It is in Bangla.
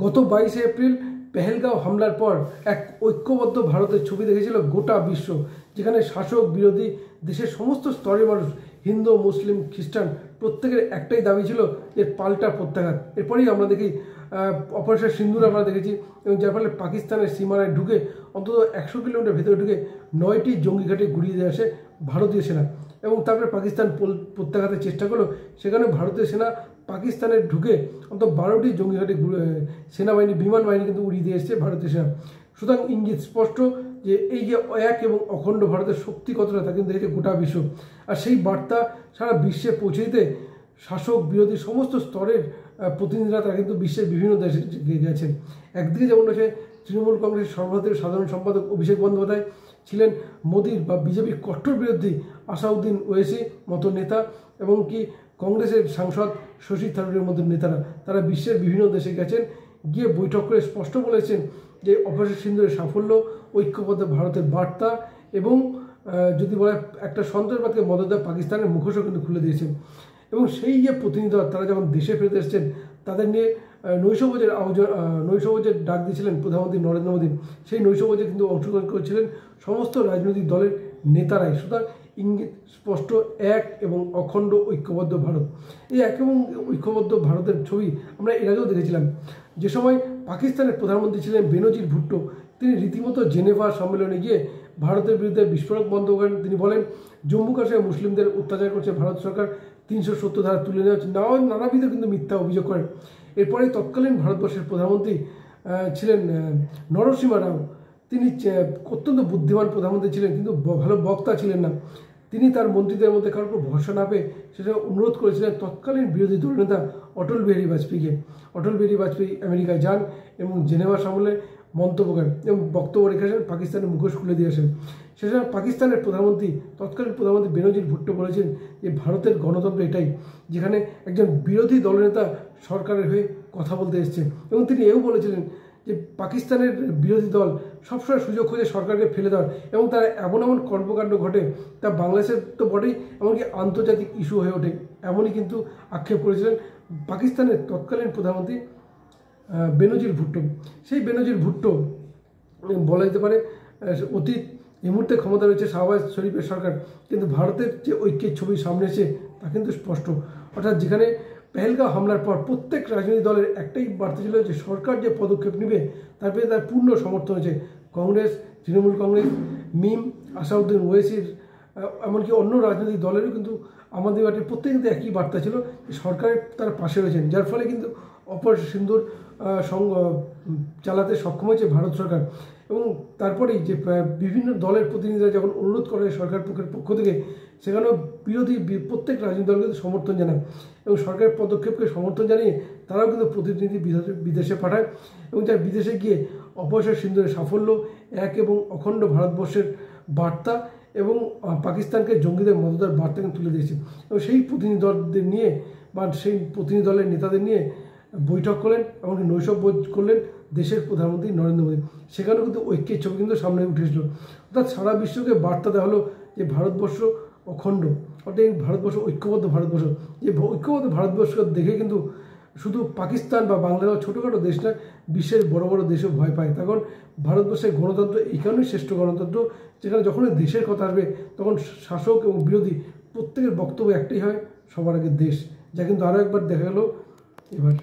গত 22শে এপ্রিল পেহেলগাঁও হামলার পর এক ঐক্যবদ্ধ ভারতের ছবি দেখেছিল গোটা বিশ্ব, যেখানে শাসক বিরোধী দেশের সমস্ত স্তরের মানুষ, হিন্দু মুসলিম খ্রিস্টান, প্রত্যেকের একটাই দাবি ছিল যে পাল্টা প্রত্যাঘাত। এরপরেই আমরা দেখি অপারেশন সিন্দুর আমরা দেখেছি, এবং যার ফলে পাকিস্তানের সীমানায় ঢুকে অন্তত 100 কিলোমিটার ভেতরে ঢুকে 9টি জঙ্গি ঘাঁটি গুড়িয়ে দিয়ে আসে ভারতীয় সেনা, এবং তারপরে পাকিস্তান প্রত্যাঘাতের চেষ্টা করলো। সেখানে ভারতীয় সেনা পাকিস্তানে ঢুকে অন্তত 12টি জঙ্গি ঘাঁটি সেনাবাহিনী বিমান বাহিনী কিন্তু উড়িয়ে দিয়ে এসেছে ভারতীয় সেনা। সুতরাং ইঙ্গিত স্পষ্ট যে এই যে এক এবং অখণ্ড ভারতের শক্তি কতটা তা কিন্তু দেখেছে গোটা বিশ্ব। আর সেই বার্তা সারা বিশ্বে পৌঁছে দিতে শাসক বিরোধী সমস্ত স্তরের প্রতিনিধিরা তারা কিন্তু বিশ্বের বিভিন্ন দেশে গেছেন। একদিকে যেমন রয়েছে তৃণমূল কংগ্রেসের সর্বভারতীয় সাধারণ সম্পাদক অভিষেক বন্দ্যোপাধ্যায়, ছিলেন মোদির বা বিজেপির কট্টর বিরোধী আসাউদ্দিন ওয়েসি মতো নেতা, এবং কি কংগ্রেসের সাংসদ শশী থারুরের মতো নেতারা, তারা বিশ্বের বিভিন্ন দেশে গেছেন, গিয়ে বৈঠক করে স্পষ্ট বলেছেন যে অপারেশন সিন্দুরের সাফল্য, ঐক্যবদ্ধ ভারতের বার্তা, এবং যদি বলে একটা সন্ত্রাসবাদকে মদত দেওয়া পাকিস্তানের মুখোশও কিন্তু খুলে দিয়েছেন। এবং সেই যে প্রতিনিধিরা তারা যখন দেশে ফেরত এসেছেন, তাদের নিয়ে নৈশভোজের ডাক দিয়েছিলেন প্রধানমন্ত্রী নরেন্দ্র মোদী। সেই নৈশভোজে কিন্তু অংশগ্রহণ করেছিলেন সমস্ত রাজনৈতিক দলের নেতারাই। সুতরাং ইঙ্গিত স্পষ্ট, এক এবং অখণ্ড ঐক্যবদ্ধ ভারত। এই এক এবং ঐক্যবদ্ধ ভারতের ছবি আমরা এর আগেও দেখেছিলাম। যে সময় পাকিস্তানের প্রধানমন্ত্রী ছিলেন বেনজির ভুট্টো, তিনি রীতিমতো জেনেভা সম্মেলনে গিয়ে ভারতের বিরুদ্ধে বিস্ফোরক বন্ধ করেন। তিনি বলেন জম্মু কাশ্মীরে মুসলিমদের অত্যাচার করছে ভারত সরকার, 370 ধারা তুলে নেওয়া হচ্ছে, নানাবিধ কিন্তু মিথ্যা অভিযোগ করেন। এরপরে তৎকালীন ভারতবর্ষের প্রধানমন্ত্রী ছিলেন নরসিমা রাও। তিনি অত্যন্ত বুদ্ধিমান প্রধানমন্ত্রী ছিলেন, কিন্তু ভালো বক্তা ছিলেন না। তিনি তার মন্ত্রীদের মধ্যে কারোর উপর ভরসা না পেয়ে সেটা অনুরোধ করেছিলেন তৎকালীন বিরোধী দলনেতা অটল বিহারী বাজপেয়ীকে। অটল বিহারী বাজপেয়ী আমেরিকায় যান এবং জেনেভা সম্মেলনে মন্তব্য করেন এবং বক্তব্য রেখে আসেন, পাকিস্তানের মুখোশ খুলে দিয়ে আসেন। সেটা পাকিস্তানের তৎকালীন প্রধানমন্ত্রী বেনজির ভুট্টো বলেছেন যে ভারতের গণতন্ত্র এটাই, যেখানে একজন বিরোধী দলনেতা সরকারের হয়ে কথা বলতে এসেছে। এবং তিনি এও বলেছিলেন যে পাকিস্তানের বিরোধী দল সবসময় সুযোগ খোঁজে সরকারকে ফেলে দেওয়ার, এবং তার এমন কর্মকাণ্ড ঘটে তা বাংলাদেশের তো বটেই, এমনকি আন্তর্জাতিক ইস্যু হয়ে ওঠে, এমনই কিন্তু আক্ষেপ করেছিলেন পাকিস্তানের তৎকালীন প্রধানমন্ত্রী বেনজির ভুট্টো। সেই বেনজির ভুট্টো বলা যেতে পারে অতীত, এই মুহূর্তে ক্ষমতা রয়েছে শাহবাজ শরীফের সরকার, কিন্তু ভারতের যে ঐক্যের ছবি সামনে এসে তা কিন্তু স্পষ্ট। অর্থাৎ যেখানে পেহেলগাঁও হামলার পর প্রত্যেক রাজনৈতিক দলের একটাই বার্তা ছিল যে সরকার যে পদক্ষেপ নেবে তারপরে তার পূর্ণ সমর্থন হয়েছে। কংগ্রেস, তৃণমূল কংগ্রেস, মিম, আসাউদ্দিন ওয়েসির, এমনকি অন্য রাজনৈতিক দলেরও কিন্তু আম আদমি পার্টির প্রত্যেক কিন্তু একই বার্তা ছিল যে সরকারের তার পাশে রয়েছেন, যার ফলে কিন্তু অপারেশন সিন্দুর চালাতে সক্ষম হয়েছে ভারত সরকার। এবং তারপরেই যে বিভিন্ন দলের প্রতিনিধিরা যখন অনুরোধ করে সরকার পক্ষ থেকে, সেখানেও বিরোধী প্রত্যেক রাজনৈতিক দল কিন্তু সমর্থন জানায়, এবং সরকারের পদক্ষেপকে সমর্থন জানিয়ে তারাও কিন্তু প্রতিনিধি বিদেশে পাঠায়, এবং যার বিদেশে গিয়ে অপারেশন সিন্দুরের সাফল্য, এক এবং অখণ্ড ভারতবর্ষের বার্তা, এবং পাকিস্তানকে জঙ্গিদের মদতের বার্তা কিন্তু তুলে দিয়েছে। এবং সেই প্রতিনিধি দলদের নিয়ে বা সেই প্রতিনিধি দলের নেতাদের নিয়ে বৈঠক করলেন, এমনকি নৈশভোজ করলেন দেশের প্রধানমন্ত্রী নরেন্দ্র মোদী। সেখানেও কিন্তু ঐক্যের ছবি কিন্তু সামনে উঠে এসেছিল। অর্থাৎ সারা বিশ্বকে বার্তা দেওয়া হলো যে ভারতবর্ষ অখণ্ড, অর্থাৎ এই ভারতবর্ষ ঐক্যবদ্ধ ভারতবর্ষ। যে ঐক্যবদ্ধ ভারতবর্ষকে দেখে কিন্তু শুধু পাকিস্তান বা বাংলাদেশ ছোটোখাটো দেশ নয়, বিশ্বের বড় বড় দেশও ভয় পায়। তখন ভারতবর্ষের গণতন্ত্র এই কারণেই শ্রেষ্ঠ গণতন্ত্র, যেখানে যখনই দেশের কথা আসবে তখন শাসক এবং বিরোধী প্রত্যেকের বক্তব্য একটাই হয়, সবার আগে দেশ, যা কিন্তু আরও একবার দেখা গেল এবার।